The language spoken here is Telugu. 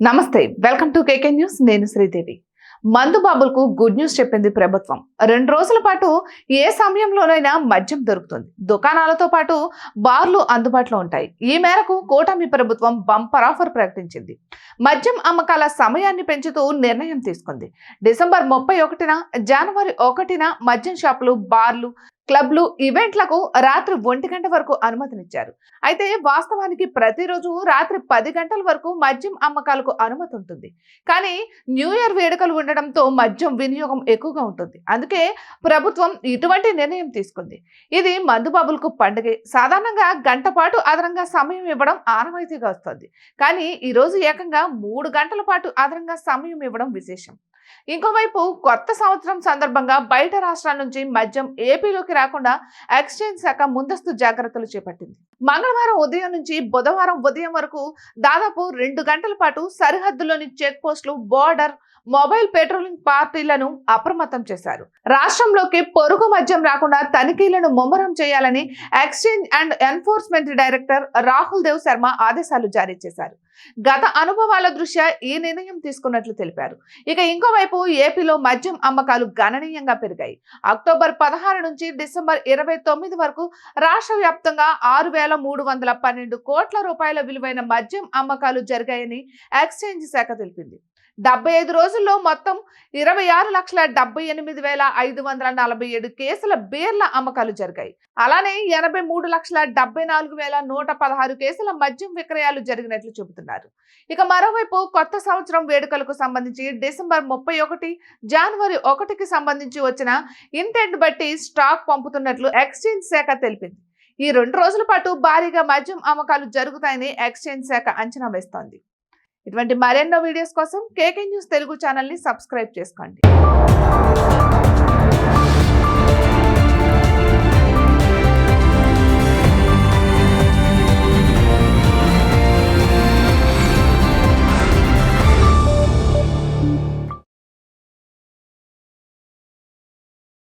నమస్తే, వెల్కమ్ టు కేకే న్యూస్. నేను శ్రీదేవి. మందు బాబులకు గుడ్ న్యూస్ చెప్పింది ప్రభుత్వం. 2 రోజుల పాటు ఏ సమయంలోనైనా మద్యం దొరుకుతుంది. దుకాణాలతో పాటు బార్లు అందుబాటులో ఉంటాయి. ఈ మేరకు కూటమి ప్రభుత్వం బంపర్ ఆఫర్ ప్రకటించింది. మద్యం అమ్మకాల సమయాన్ని పెంచుతూ నిర్ణయం తీసుకుంది. డిసెంబర్ 31న, జనవరి 1న మద్యం షాపులు, బార్లు, క్లబ్లు, ఈవెంట్లకు రాత్రి 1 గంట వరకు అనుమతినిచ్చారు. అయితే వాస్తవానికి ప్రతిరోజు రాత్రి 10 గంటల వరకు మద్యం అమ్మకాలకు అనుమతి ఉంటుంది. కానీ న్యూ ఇయర్ వేడుకలు ఉండడంతో మద్యం వినియోగం ఎక్కువగా ఉంటుంది. అందుకే ప్రభుత్వం ఇటువంటి నిర్ణయం తీసుకుంది. ఇది మందుబాబులకు పండుగే. సాధారణంగా గంట పాటు అదనంగా సమయం ఇవ్వడం ఆనవాయితీగా వస్తుంది. కానీ ఈ రోజు ఏకంగా 3 గంటల పాటు అదనంగా సమయం ఇవ్వడం విశేషం. ఇంకోవైపు కొత్త సంవత్సరం సందర్భంగా బయట రాష్ట్రాల నుంచి మద్యం ఏపీలోకి రాకుండా ఎక్సైజ్ శాఖ ముందస్తు జాగ్రత్తలు చేపట్టింది. మంగళవారం ఉదయం నుంచి బుధవారం ఉదయం వరకు దాదాపు 2 గంటల పాటు సరిహద్దులోని చెక్ పోస్టులు, బోర్డర్, మొబైల్ పెట్రోలింగ్ పార్టీలను అప్రమత్తం చేశారు. రాష్ట్రంలోకి పొరుగు మద్యం రాకుండా తనిఖీలను ముమ్మరం చేయాలని excise and enforcement director Rahul Dev Sharma ఆదేశాలు జారీ చేశారు. గత అనుభవాల దృష్ట్యా ఈ నిర్ణయం తీసుకున్నట్లు తెలిపారు. ఇక ఇంకోవైపు ఏపీలో మద్యం అమ్మకాలు గణనీయంగా పెరిగాయి. అక్టోబర్ 16 నుంచి డిసెంబర్ 29 వరకు రాష్ట్ర వ్యాప్తంగా 6,312 కోట్ల రూపాయల విలువైన మద్యం అమ్మకాలు జరిగాయని ఎక్సైజ్ శాఖ తెలిపింది. 75 రోజుల్లో మొత్తం 26,78,547 కేసుల బీర్ల అమ్మకాలు జరిగాయి. అలానే 83,74,116 కేసుల మద్యం విక్రయాలు జరిగినట్లు చెబుతున్నారు. ఇక మరోవైపు కొత్త సంవత్సరం వేడుకలకు సంబంధించి డిసెంబర్ 31, జనవరి 1కి సంబంధించి వచ్చిన ఇంటెంట్ బట్టి స్టాక్ పంపుతున్నట్లు ఎక్సైజ్ శాఖ తెలిపింది. ఈ 2 రోజుల పాటు భారీగా మద్యం అమ్మకాలు జరుగుతాయని ఎక్సైజ్ శాఖ అంచనా వేస్తోంది. ఇటువంటి మరెన్నో వీడియోస్ కోసం కేకే న్యూస్ తెలుగు ఛానల్ ని సబ్స్క్రైబ్ చేసుకోండి.